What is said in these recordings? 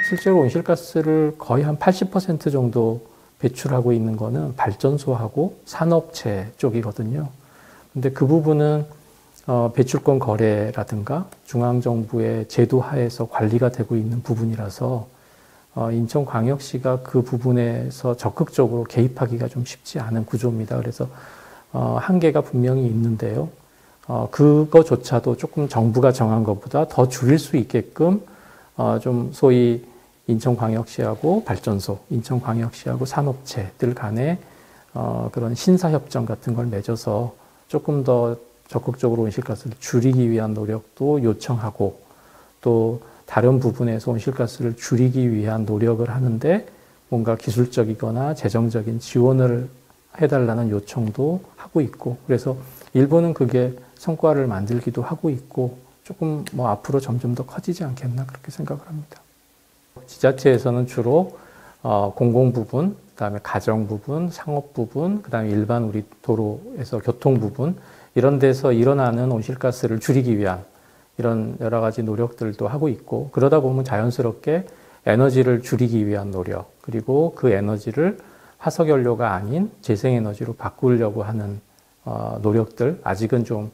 실제로 온실가스를 거의 한 80% 정도 배출하고 있는 거는 발전소하고 산업체 쪽이거든요. 근데 그 부분은 배출권 거래라든가 중앙정부의 제도 하에서 관리가 되고 있는 부분이라서 인천광역시가 그 부분에서 적극적으로 개입하기가 좀 쉽지 않은 구조입니다. 그래서 한계가 분명히 있는데요. 그거조차도 조금 정부가 정한 것보다 더 줄일 수 있게끔 좀 소위 인천광역시하고 발전소, 인천광역시하고 산업체들 간에 그런 신사협정 같은 걸 맺어서 조금 더 적극적으로 온실가스를 줄이기 위한 노력도 요청하고 또 다른 부분에서 온실가스를 줄이기 위한 노력을 하는데 뭔가 기술적이거나 재정적인 지원을 해달라는 요청도 하고 있고 그래서 일본은 그게 성과를 만들기도 하고 있고 조금 앞으로 점점 더 커지지 않겠나 그렇게 생각을 합니다. 지자체에서는 주로 공공 부분, 그다음에 가정 부분, 상업 부분, 그다음에 일반 우리 도로에서 교통 부분 이런 데서 일어나는 온실가스를 줄이기 위한 이런 여러 가지 노력들도 하고 있고 그러다 보면 자연스럽게 에너지를 줄이기 위한 노력 그리고 그 에너지를 화석연료가 아닌 재생에너지로 바꾸려고 하는 노력들 아직은 좀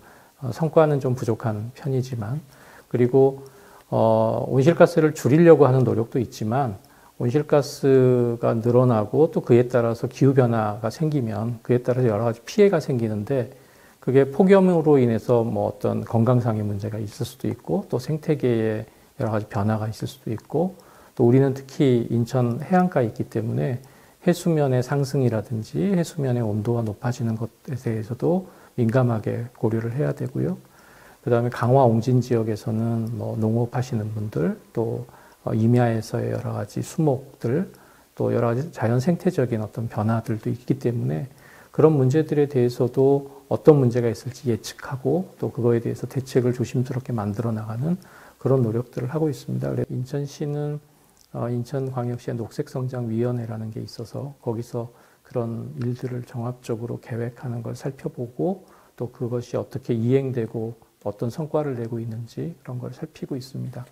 성과는 좀 부족한 편이지만 그리고 온실가스를 줄이려고 하는 노력도 있지만 온실가스가 늘어나고 또 그에 따라서 기후변화가 생기면 그에 따라서 여러 가지 피해가 생기는데 그게 폭염으로 인해서 어떤 건강상의 문제가 있을 수도 있고 또 생태계에 여러 가지 변화가 있을 수도 있고 또 우리는 특히 인천 해안가에 있기 때문에 해수면의 상승이라든지 해수면의 온도가 높아지는 것에 대해서도 민감하게 고려를 해야 되고요. 그 다음에 강화 옹진 지역에서는 농업하시는 분들 또 임야에서의 여러 가지 수목들 또 여러 가지 자연 생태적인 어떤 변화들도 있기 때문에 그런 문제들에 대해서도 어떤 문제가 있을지 예측하고 또 그거에 대해서 대책을 조심스럽게 만들어 나가는 그런 노력들을 하고 있습니다. 그래서 인천시는 인천광역시의 녹색성장위원회라는 게 있어서 거기서 그런 일들을 종합적으로 계획하는 걸 살펴보고 또 그것이 어떻게 이행되고 어떤 성과를 내고 있는지 그런 걸 살피고 있습니다.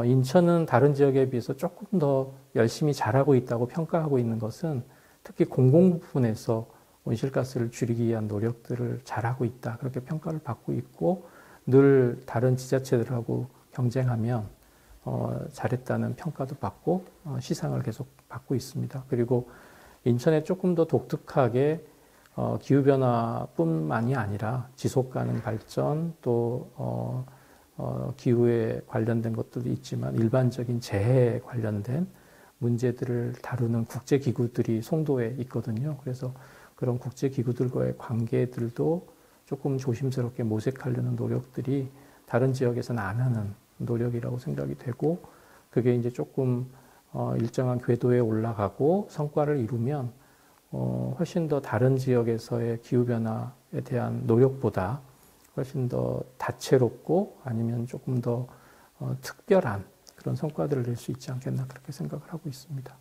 인천은 다른 지역에 비해서 조금 더 열심히 잘하고 있다고 평가하고 있는 것은 특히 공공 부분에서 온실가스를 줄이기 위한 노력들을 잘하고 있다. 그렇게 평가를 받고 있고 늘 다른 지자체들하고 경쟁하면 잘했다는 평가도 받고 시상을 계속 받고 있습니다. 그리고 인천에 조금 더 독특하게 기후변화뿐만이 아니라 지속가능 발전 또 기후에 관련된 것들도 있지만 일반적인 재해에 관련된 문제들을 다루는 국제기구들이 송도에 있거든요. 그래서 그런 국제기구들과의 관계들도 조금 조심스럽게 모색하려는 노력들이 다른 지역에서는 안 하는 노력이라고 생각이 되고 그게 이제 조금 일정한 궤도에 올라가고 성과를 이루면 훨씬 더 다른 지역에서의 기후변화에 대한 노력보다 훨씬 더 다채롭고 아니면 조금 더 특별한 그런 성과들을 낼 수 있지 않겠나 그렇게 생각을 하고 있습니다.